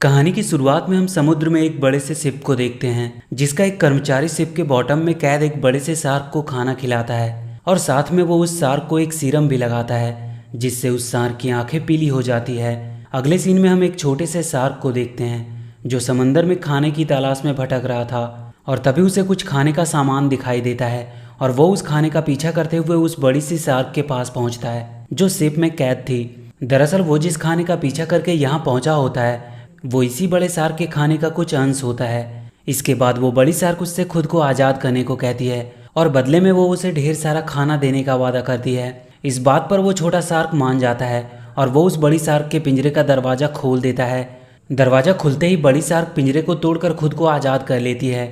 कहानी की शुरुआत में हम समुद्र में एक बड़े से शिप को देखते हैं, जिसका एक कर्मचारी शिप के बॉटम में कैद एक बड़े से शार्क को खाना खिलाता है और साथ में वो उस शार्क को एक सीरम भी लगाता है, जिससे उस शार्क की आंखें पीली हो जाती है। अगले सीन में हम एक छोटे से शार्क को देखते हैं जो समंदर में खाने की तलाश में भटक रहा था, और तभी उसे कुछ खाने का सामान दिखाई देता है और वो उस खाने का पीछा करते हुए उस बड़ी सी शार्क के पास पहुंचता है जो शिप में कैद थी। दरअसल वो जिस खाने का पीछा करके यहाँ पहुंचा होता है वो इसी बड़े शार्क के खाने का कुछ अंश होता है। इसके बाद वो बड़ी शार्क उससे खुद को आज़ाद करने को कहती है और बदले में वो उसे ढेर सारा खाना देने का वादा करती है। इस बात पर वो छोटा शार्क मान जाता है और वो उस बड़ी शार्क के पिंजरे का दरवाज़ा खोल देता है। दरवाज़ा खुलते ही बड़ी शार्क पिंजरे को तोड़कर खुद को आज़ाद कर लेती है।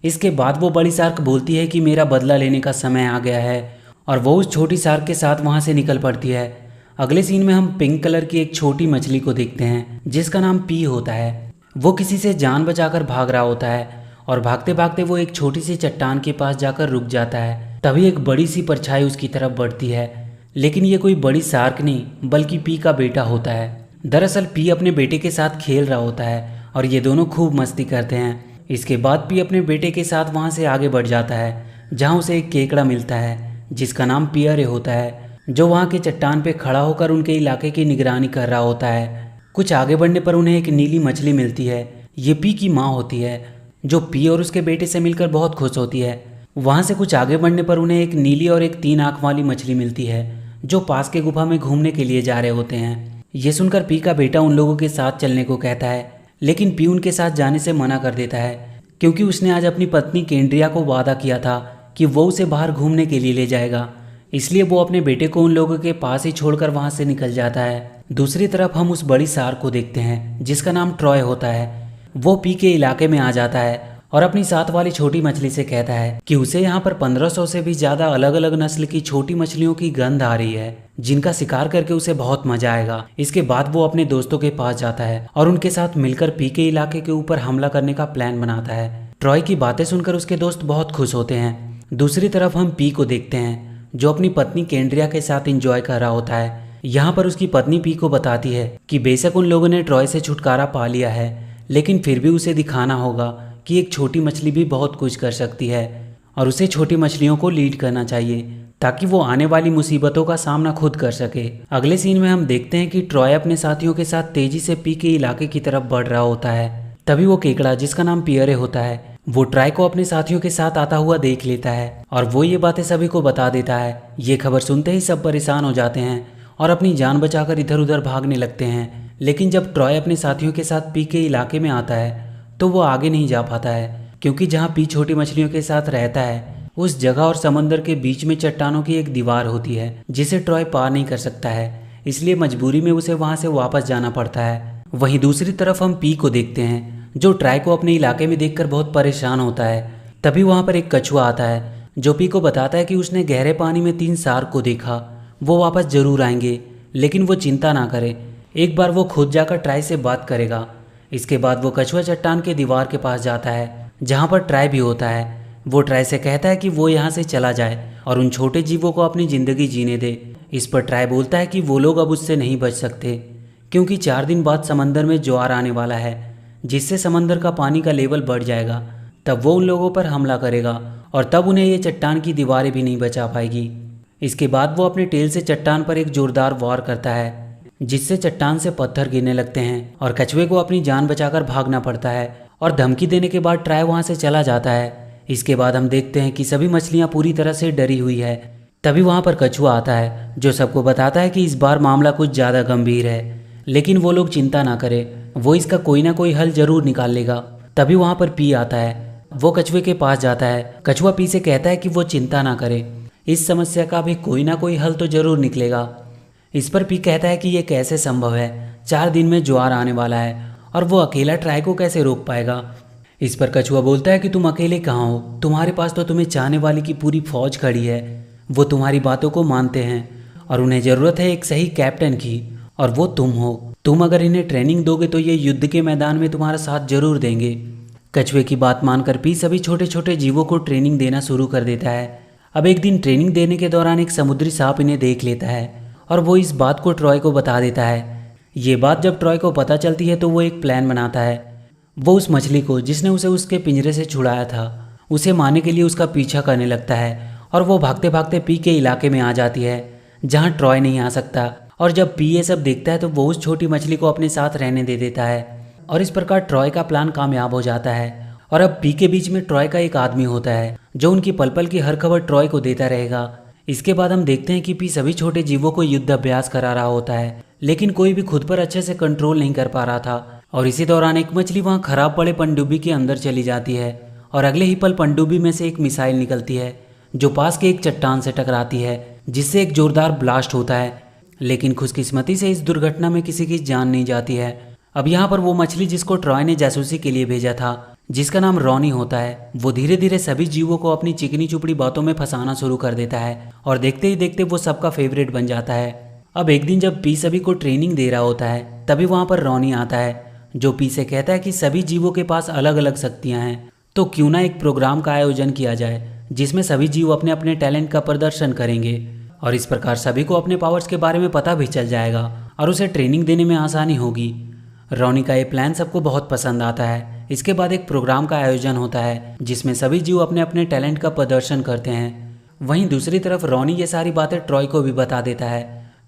इसके बाद वो बड़ी शार्क बोलती है कि मेरा बदला लेने का समय आ गया है, और वो उस छोटी शार्क के साथ वहाँ से निकल पड़ती है। अगले सीन में हम पिंक कलर की एक छोटी मछली को देखते हैं जिसका नाम पी होता है। वो किसी से जान बचाकर भाग रहा होता है और भागते भागते वो एक छोटी सी चट्टान के पास जाकर रुक जाता है। तभी एक बड़ी सी परछाई उसकी तरफ बढ़ती है, लेकिन ये कोई बड़ी शार्क नहीं बल्कि पी का बेटा होता है। दरअसल पी अपने बेटे के साथ खेल रहा होता है और ये दोनों खूब मस्ती करते हैं। इसके बाद पी अपने बेटे के साथ वहाँ से आगे बढ़ जाता है जहाँ उसे एक केकड़ा मिलता है जिसका नाम पियरे होता है, जो वहाँ के चट्टान पे खड़ा होकर उनके इलाके की निगरानी कर रहा होता है। कुछ आगे बढ़ने पर उन्हें एक नीली मछली मिलती है। ये पी की माँ होती है जो पी और उसके बेटे से मिलकर बहुत खुश होती है। वहाँ से कुछ आगे बढ़ने पर उन्हें एक नीली और एक 3 आँख वाली मछली मिलती है जो पास के गुफा में घूमने के लिए जा रहे होते हैं। ये सुनकर पी का बेटा उन लोगों के साथ चलने को कहता है, लेकिन पी उनके साथ जाने से मना कर देता है क्योंकि उसने आज अपनी पत्नी केंड्रिया को वादा किया था कि वो उसे बाहर घूमने के लिए ले जाएगा। इसलिए वो अपने बेटे को उन लोगों के पास ही छोड़कर वहाँ से निकल जाता है। दूसरी तरफ हम उस बड़ी शार्क को देखते हैं जिसका नाम ट्रॉय होता है। वो पी के इलाके में आ जाता है और अपनी साथ वाली छोटी मछली से कहता है कि उसे यहाँ पर 1500 से भी ज़्यादा अलग अलग नस्ल की छोटी मछलियों की गंध आ रही है जिनका शिकार करके उसे बहुत मजा आएगा। इसके बाद वो अपने दोस्तों के पास जाता है और उनके साथ मिलकर पी के इलाके के ऊपर हमला करने का प्लान बनाता है। ट्रॉय की बातें सुनकर उसके दोस्त बहुत खुश होते हैं। दूसरी तरफ हम पी को देखते हैं जो अपनी पत्नी केंड्रिया के साथ एंजॉय कर रहा होता है। यहाँ पर उसकी पत्नी पी को बताती है कि बेशक उन लोगों ने ट्रॉय से छुटकारा पा लिया है, लेकिन फिर भी उसे दिखाना होगा कि एक छोटी मछली भी बहुत कुछ कर सकती है और उसे छोटी मछलियों को लीड करना चाहिए ताकि वो आने वाली मुसीबतों का सामना खुद कर सके। अगले सीन में हम देखते हैं कि ट्रॉय अपने साथियों के साथ तेजी से पी के इलाके की तरफ बढ़ रहा होता है। तभी वो केकड़ा जिसका नाम पियरे होता है वो ट्रॉय को अपने साथियों के साथ आता हुआ देख लेता है और वो ये बातें सभी को बता देता है। ये खबर सुनते ही सब परेशान हो जाते हैं और अपनी जान बचाकर इधर उधर भागने लगते हैं। लेकिन जब ट्रॉय अपने साथियों के साथ पी के इलाके में आता है तो वो आगे नहीं जा पाता है क्योंकि जहाँ पी छोटी मछलियों के साथ रहता है उस जगह और समंदर के बीच में चट्टानों की एक दीवार होती है जिसे ट्रॉय पार नहीं कर सकता है। इसलिए मजबूरी में उसे वहाँ से वापस जाना पड़ता है। वहीं दूसरी तरफ हम पी को देखते हैं जो ट्रॉय को अपने इलाके में देखकर बहुत परेशान होता है। तभी वहाँ पर एक कछुआ आता है जो पी को बताता है कि उसने गहरे पानी में 3 शार्क को देखा, वो वापस जरूर आएंगे, लेकिन वो चिंता ना करे, एक बार वो खुद जाकर ट्रॉय से बात करेगा। इसके बाद वो कछुआ चट्टान के दीवार के पास जाता है जहाँ पर ट्रॉय भी होता है। वो ट्रॉय से कहता है कि वो यहाँ से चला जाए और उन छोटे जीवों को अपनी ज़िंदगी जीने दे। इस पर ट्रॉय बोलता है कि वो लोग अब उससे नहीं बच सकते क्योंकि 4 दिन बाद समंदर में ज्वार आने वाला है जिससे समंदर का पानी का लेवल बढ़ जाएगा। तब वो उन लोगों पर हमला करेगा और तब उन्हें ये चट्टान की दीवारें भी नहीं बचा पाएगी। इसके बाद वो अपने टेल से चट्टान पर एक जोरदार वार करता है जिससे चट्टान से पत्थर गिरने लगते हैं और कछुए को अपनी जान बचाकर भागना पड़ता है और धमकी देने के बाद ट्रॉय वहाँ से चला जाता है। इसके बाद हम देखते हैं कि सभी मछलियाँ पूरी तरह से डरी हुई है। तभी वहाँ पर कछुआ आता है जो सबको बताता है कि इस बार मामला कुछ ज़्यादा गंभीर है, लेकिन वो लोग चिंता ना करें, वो इसका कोई ना कोई हल जरूर निकाल लेगा। तभी वहाँ पर पी आता है। वो कछुए के पास जाता है। कछुआ पी से कहता है कि वो चिंता ना करे, इस समस्या का भी कोई ना कोई हल तो जरूर निकलेगा। इस पर पी कहता है कि ये कैसे संभव है, 4 दिन में ज्वार आने वाला है और वो अकेला ट्रॉय को कैसे रोक पाएगा। इस पर कछुआ बोलता है कि तुम अकेले कहाँ हो, तुम्हारे पास तो तुम्हें चाहने वाली की पूरी फौज खड़ी है, वो तुम्हारी बातों को मानते हैं और उन्हें ज़रूरत है एक सही कैप्टन की, और वो तुम हो। तुम अगर इन्हें ट्रेनिंग दोगे तो ये युद्ध के मैदान में तुम्हारा साथ जरूर देंगे। कछुए की बात मानकर पी सभी छोटे छोटे जीवों को ट्रेनिंग देना शुरू कर देता है। अब एक दिन ट्रेनिंग देने के दौरान एक समुद्री सांप इन्हें देख लेता है और वो इस बात को ट्रॉय को बता देता है। ये बात जब ट्रॉय को पता चलती है तो वो एक प्लान बनाता है। वो उस मछली को जिसने उसे उसके पिंजरे से छुड़ाया था उसे मारने के लिए उसका पीछा करने लगता है और वो भागते भागते पी के इलाके में आ जाती है जहाँ ट्रॉय नहीं आ सकता। और जब पी ये सब देखता है तो वो उस छोटी मछली को अपने साथ रहने दे देता है और इस प्रकार ट्रॉय का प्लान कामयाब हो जाता है। और अब पी के बीच में ट्रॉय का एक आदमी होता है जो उनकी पल पल की हर खबर ट्रॉय को देता रहेगा। इसके बाद हम देखते हैं कि पी सभी छोटे जीवों को युद्ध अभ्यास करा रहा होता है, लेकिन कोई भी खुद पर अच्छे से कंट्रोल नहीं कर पा रहा था। और इसी दौरान एक मछली वहाँ खराब पड़े पनडुब्बी के अंदर चली जाती है और अगले ही पल पनडुब्बी में से एक मिसाइल निकलती है जो पास के एक चट्टान से टकराती है जिससे एक जोरदार ब्लास्ट होता है। लेकिन खुशकिस्मती से इस दुर्घटना में किसी की जान नहीं जाती है। अब यहाँ पर वो मछली जिसको ट्रॉय ने जासूसी के लिए भेजा था, जिसका नाम रॉनी होता है, वो धीरे धीरे सभी जीवों को अपनी चिकनी चुपड़ी बातों में फंसाना शुरू कर देता है और देखते ही देखते वो सबका फेवरेट बन जाता है। अब एक दिन जब पी सभी को ट्रेनिंग दे रहा होता है तभी वहाँ पर रॉनी आता है जो पी से कहता है कि सभी जीवों के पास अलग अलग शक्तियाँ हैं, तो क्यों ना एक प्रोग्राम का आयोजन किया जाए जिसमें सभी जीव अपने अपने टैलेंट का प्रदर्शन करेंगे और इस प्रकार सभी को अपने पावर्स के बारे में पता भी चल जाएगा और उसे ट्रेनिंग देने में आसानी होगी। रॉनी का ये प्लान सबको बहुत पसंद आता है। इसके बाद एक प्रोग्राम का आयोजन होता है जिसमें सभी जीव अपने अपने टैलेंट का प्रदर्शन करते हैं। वहीं दूसरी तरफ रॉनी ये सारी बातें ट्रॉय को भी बता देता है।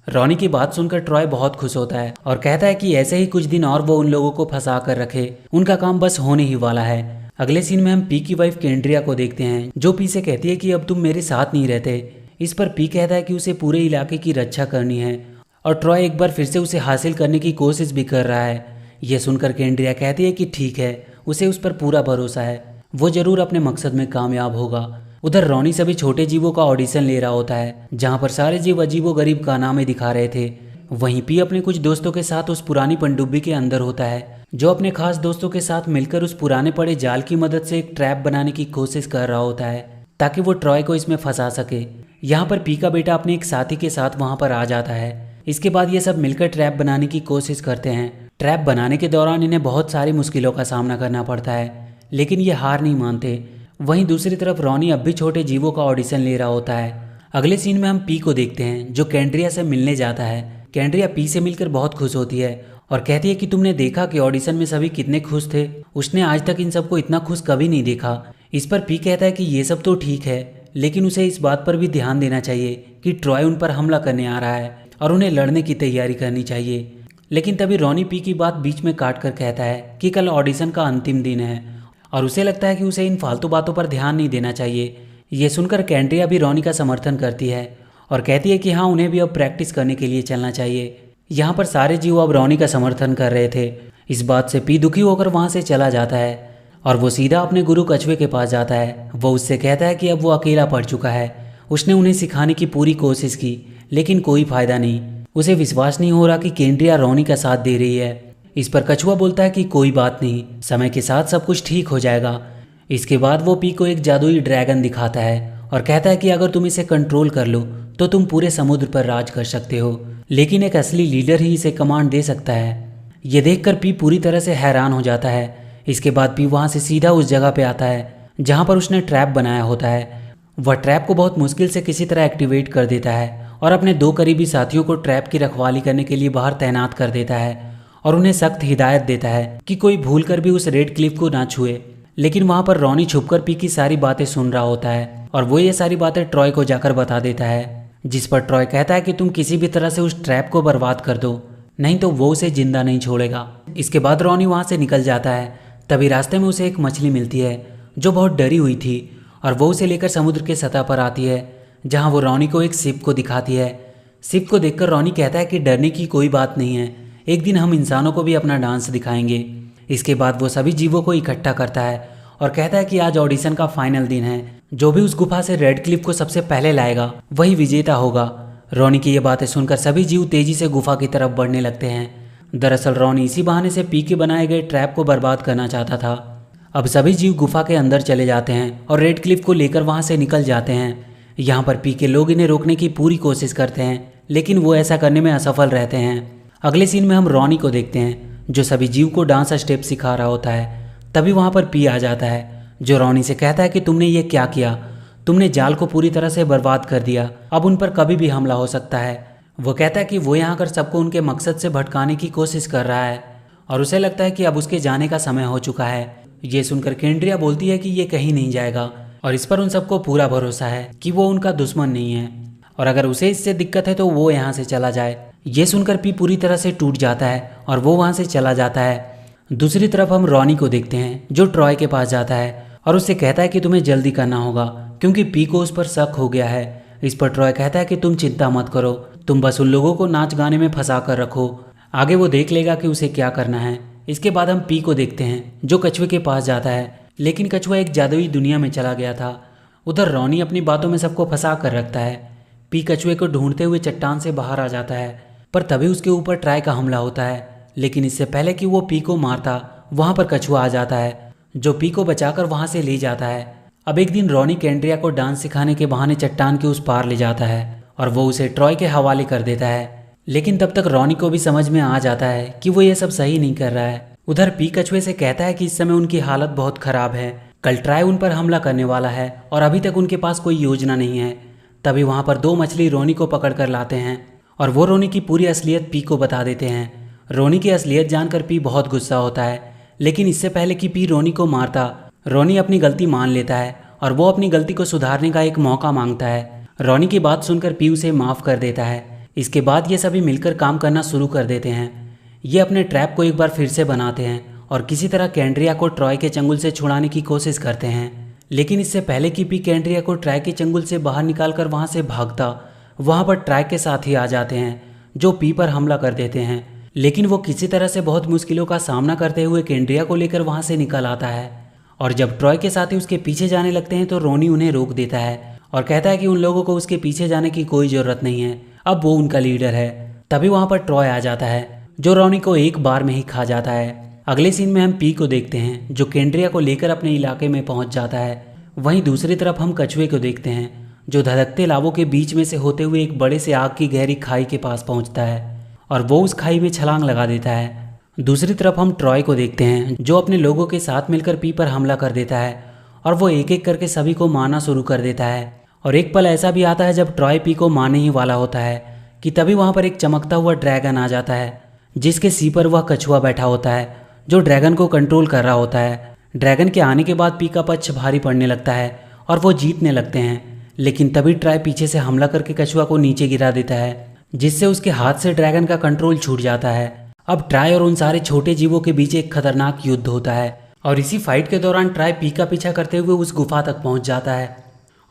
रॉनी की बात सुनकर ट्रॉय बहुत खुश होता है और कहता है कि ऐसे ही कुछ दिन और वो उन लोगों को फंसा कर रखे, उनका काम बस होने ही वाला है। अगले सीन में हम पी की वाइफ केंड्रिया को देखते हैं जो पी से कहती है कि अब तुम मेरे साथ नहीं रहते। इस पर पी कहता है कि उसे पूरे इलाके की रक्षा करनी है और ट्रॉय एक बार फिर से उसे हासिल करने की कोशिश भी कर रहा है। यह सुनकर केंड्रिया कहती है कि ठीक है, उसे उस पर पूरा भरोसा है, वो जरूर अपने मकसद में कामयाब होगा। उधर रॉनी सभी छोटे जीवों का ऑडिशन ले रहा होता है जहाँ पर सारे जीव अजीबो गरीब कारनामे दिखा रहे थे। वहीं पी अपने कुछ दोस्तों के साथ उस पुरानी पनडुब्बी के अंदर होता है जो अपने खास दोस्तों के साथ मिलकर उस पुराने पड़े जाल की मदद से एक ट्रैप बनाने की कोशिश कर रहा होता है ताकि वो ट्रॉय को इसमें फंसा सके। यहाँ पर पी का बेटा अपने एक साथी के साथ वहाँ पर आ जाता है। इसके बाद ये सब मिलकर ट्रैप बनाने की कोशिश करते हैं। ट्रैप बनाने के दौरान इन्हें बहुत सारी मुश्किलों का सामना करना पड़ता है, लेकिन ये हार नहीं मानते। वहीं दूसरी तरफ रॉनी अब भी छोटे जीवों का ऑडिशन ले रहा होता है। अगले सीन में हम पी को देखते हैं जो केंड्रिया से मिलने जाता है। केंड्रिया पी से मिलकर बहुत खुश होती है और कहती है कि तुमने देखा कि ऑडिशन में सभी कितने खुश थे, उसने आज तक इन सबको इतना खुश कभी नहीं देखा। इस पर पी कहता है कि ये सब तो ठीक है, लेकिन उसे इस बात पर भी ध्यान देना चाहिए कि ट्रॉय उन पर हमला करने आ रहा है और उन्हें लड़ने की तैयारी करनी चाहिए। लेकिन तभी रॉनी पी की बात बीच में काट कर कहता है कि कल ऑडिशन का अंतिम दिन है और उसे लगता है कि उसे इन फालतू बातों पर ध्यान नहीं देना चाहिए। ये सुनकर केंड्रिया भी रॉनी का समर्थन करती है और कहती है कि हाँ, उन्हें भी अब प्रैक्टिस करने के लिए चलना चाहिए। यहाँ पर सारे जीव अब रॉनी का समर्थन कर रहे थे। इस बात से पी दुखी होकर वहाँ से चला जाता है और वो सीधा अपने गुरु कछुए के पास जाता है। वो उससे कहता है कि अब वो अकेला पड़ चुका है। उसने उन्हें सिखाने की पूरी कोशिश की, लेकिन कोई फायदा नहीं। उसे विश्वास नहीं हो रहा कि केंड्रिया रॉनी का साथ दे रही है। इस पर कछुआ बोलता है कि कोई बात नहीं, समय के साथ सब कुछ ठीक हो जाएगा। इसके बाद वो पी को एक जादुई ड्रैगन दिखाता है और कहता है कि अगर तुम इसे कंट्रोल कर लो तो तुम पूरे समुद्र पर राज कर सकते हो, लेकिन एक असली लीडर ही इसे कमांड दे सकता है। ये देखकर पी पूरी तरह से हैरान हो जाता है। इसके बाद पी वहाँ से सीधा उस जगह पे आता है जहाँ पर उसने ट्रैप बनाया होता है। वह ट्रैप को बहुत मुश्किल से किसी तरह एक्टिवेट कर देता है और अपने 2 करीबी साथियों को ट्रैप की रखवाली करने के लिए बाहर तैनात कर देता है और उन्हें सख्त हिदायत देता है कि कोई भूल कर भी उस रेड क्लिफ को ना छुए। लेकिन वहाँ पर रॉनी छुपकर पी की सारी बातें सुन रहा होता है और वो ये सारी बातें ट्रॉय को जाकर बता देता है, जिस पर ट्रॉय कहता है कि तुम किसी भी तरह से उस ट्रैप को बर्बाद कर दो, नहीं तो वो उसे जिंदा नहीं छोड़ेगा। इसके बाद रॉनी वहाँ से निकल जाता है। तभी रास्ते में उसे एक मछली मिलती है जो बहुत डरी हुई थी और वो उसे लेकर समुद्र के सतह पर आती है जहाँ वो रॉनी को एक शिप को दिखाती है। शिप को देखकर रॉनी कहता है कि डरने की कोई बात नहीं है, एक दिन हम इंसानों को भी अपना डांस दिखाएंगे। इसके बाद वो सभी जीवों को इकट्ठा करता है और कहता है कि आज ऑडिशन का फाइनल दिन है, जो भी उस गुफा से रेड क्लिफ को सबसे पहले लाएगा वही विजेता होगा। रॉनी की ये बातें सुनकर सभी जीव तेजी से गुफा की तरफ बढ़ने लगते हैं। दरअसल रॉनी इसी बहाने से पी के बनाए गए ट्रैप को बर्बाद करना चाहता था। अब सभी जीव गुफा के अंदर चले जाते हैं और रेड क्लिफ को लेकर वहाँ से निकल जाते हैं। यहाँ पर पी के लोग इन्हें रोकने की पूरी कोशिश करते हैं, लेकिन वो ऐसा करने में असफल रहते हैं। अगले सीन में हम रॉनी को देखते हैं जो सभी जीव को डांस स्टेप सिखा रहा होता है। तभी वहाँ पर पी आ जाता है जो रॉनी से कहता है कि तुमने ये क्या किया, तुमने जाल को पूरी तरह से बर्बाद कर दिया, अब उन पर कभी भी हमला हो सकता है। वो कहता है कि वो यहाँ कर सबको उनके मकसद से भटकाने की कोशिश कर रहा है और उसे लगता है कि अब उसके जाने का समय हो चुका है। ये सुनकर केंड्रिया बोलती है कि ये कहीं नहीं जाएगा और इस पर उन सबको पूरा भरोसा है कि वो उनका दुश्मन नहीं है और अगर उसे इससे दिक्कत है तो वो यहाँ से चला जाए। ये सुनकर पी पूरी तरह से टूट जाता है और वो वहाँ से चला जाता है। दूसरी तरफ हम रॉनी को देखते हैं जो ट्रॉय के पास जाता है और उससे कहता है कि तुम्हें जल्दी करना होगा क्योंकि पी को उस पर शक हो गया है। इस पर ट्रॉय कहता है कि तुम चिंता मत करो, तुम बस उन लोगों को नाच गाने में फंसा कर रखो, आगे वो देख लेगा कि उसे क्या करना है। इसके बाद हम पी को देखते हैं जो कछुए के पास जाता है, लेकिन कछुआ एक जादुई दुनिया में चला गया था। उधर रॉनी अपनी बातों में सबको फंसा कर रखता है। पी कछुए को ढूंढते हुए चट्टान से बाहर आ जाता है, पर तभी उसके ऊपर ट्राई का हमला होता है। लेकिन इससे पहले कि वो पी को मारता वहाँ पर कछुआ आ जाता है जो पी को बचाकर वहाँ से ले जाता है। अब एक दिन रॉनी केंड्रिया को डांस सिखाने के बहाने चट्टान के उस पार ले जाता है और वो उसे ट्रॉय के हवाले कर देता है। लेकिन तब तक रॉनी को भी समझ में आ जाता है कि वो ये सब सही नहीं कर रहा है। उधर पी कछुए से कहता है कि इस समय उनकी हालत बहुत खराब है, कल ट्राई उन पर हमला करने वाला है और अभी तक उनके पास कोई योजना नहीं है। तभी वहाँ पर दो मछली रोनी को पकड़ कर लाते हैं और वो रोनी की पूरी असलियत पी को बता देते हैं। रोनी की असलियत जानकर पी बहुत गुस्सा होता है, लेकिन इससे पहले कि पी रोनी को मारता रोनी अपनी गलती मान लेता है और वो अपनी गलती को सुधारने का एक मौका मांगता है। रोनी की बात सुनकर पी उसे माफ़ कर देता है। इसके बाद ये सभी मिलकर काम करना शुरू कर देते हैं। ये अपने ट्रैप को एक बार फिर से बनाते हैं और किसी तरह केंड्रिया को ट्रॉय के चंगुल से छुड़ाने की कोशिश करते हैं। लेकिन इससे पहले कि पी केंड्रिया को ट्राई के चंगुल से बाहर निकालकर वहाँ से भागता, वहाँ पर ट्राई के साथ ही आ जाते हैं जो पी पर हमला कर देते हैं। लेकिन वो किसी तरह से बहुत मुश्किलों का सामना करते हुए केंड्रिया को लेकर वहाँ से निकल आता है और जब ट्रॉय के साथी उसके पीछे जाने लगते हैं तो रोनी उन्हें रोक देता है और कहता है कि उन लोगों को उसके पीछे जाने की कोई ज़रूरत नहीं है, अब वो उनका लीडर है। तभी वहाँ पर ट्रॉय आ जाता है जो रोनी को एक बार में ही खा जाता है। अगले सीन में हम पी को देखते हैं जो केंड्रिया को लेकर अपने इलाके में पहुँच जाता है। वहीं दूसरी तरफ हम कछुए को देखते हैं जो धधकते लावों के बीच में से होते हुए एक बड़े से आग की गहरी खाई के पास पहुँचता है और वो उस खाई में छलांग लगा देता है। दूसरी तरफ हम ट्रॉय को देखते हैं जो अपने लोगों के साथ मिलकर पी पर हमला कर देता है और वो एक एक करके सभी को मारना शुरू कर देता है। और एक पल ऐसा भी आता है जब ट्रॉय पी को मारने ही वाला होता है कि तभी वहाँ पर एक चमकता हुआ ड्रैगन आ जाता है जिसके सी पर वह कछुआ बैठा होता है जो ड्रैगन को कंट्रोल कर रहा होता है। ड्रैगन के आने के बाद पी का पक्ष भारी पड़ने लगता है और वो जीतने लगते हैं। लेकिन तभी ट्राई पीछे से हमला करके कछुआ को नीचे गिरा देता है जिससे उसके हाथ से ड्रैगन का कंट्रोल छूट जाता है। अब ट्राई और उन सारे छोटे जीवों के बीच एक खतरनाक युद्ध होता है और इसी फाइट के दौरान ट्राई पी का पीछा करते हुए उस गुफा तक पहुंच जाता है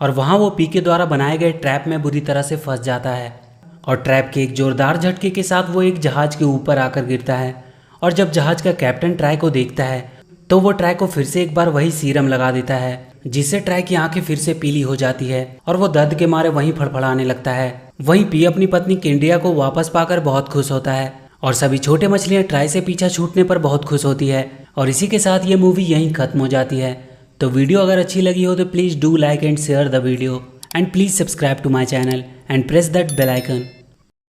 और वहां वो पी के द्वारा बनाए गए ट्रैप में बुरी तरह से फंस जाता है और ट्रैप के एक जोरदार झटके के साथ वो एक जहाज के ऊपर आकर गिरता है। और जब जहाज का कैप्टन ट्राई को देखता है तो वो ट्राई को फिर से एक बार वही सीरम लगा देता है जिससे ट्राई की आंखें फिर से पीली हो जाती है और वो दर्द के मारे वहीं फड़फड़ाने लगता है। वहीं पी अपनी पत्नी केंड्रिया को वापस पाकर बहुत खुश होता है और सभी छोटे मछलियां ट्राई से पीछा छूटने पर बहुत खुश होती है। और इसी के साथ ये मूवी यहीं खत्म हो जाती है। तो वीडियो अगर अच्छी लगी हो तो please do like and share the video and please subscribe to my channel and press that bell icon.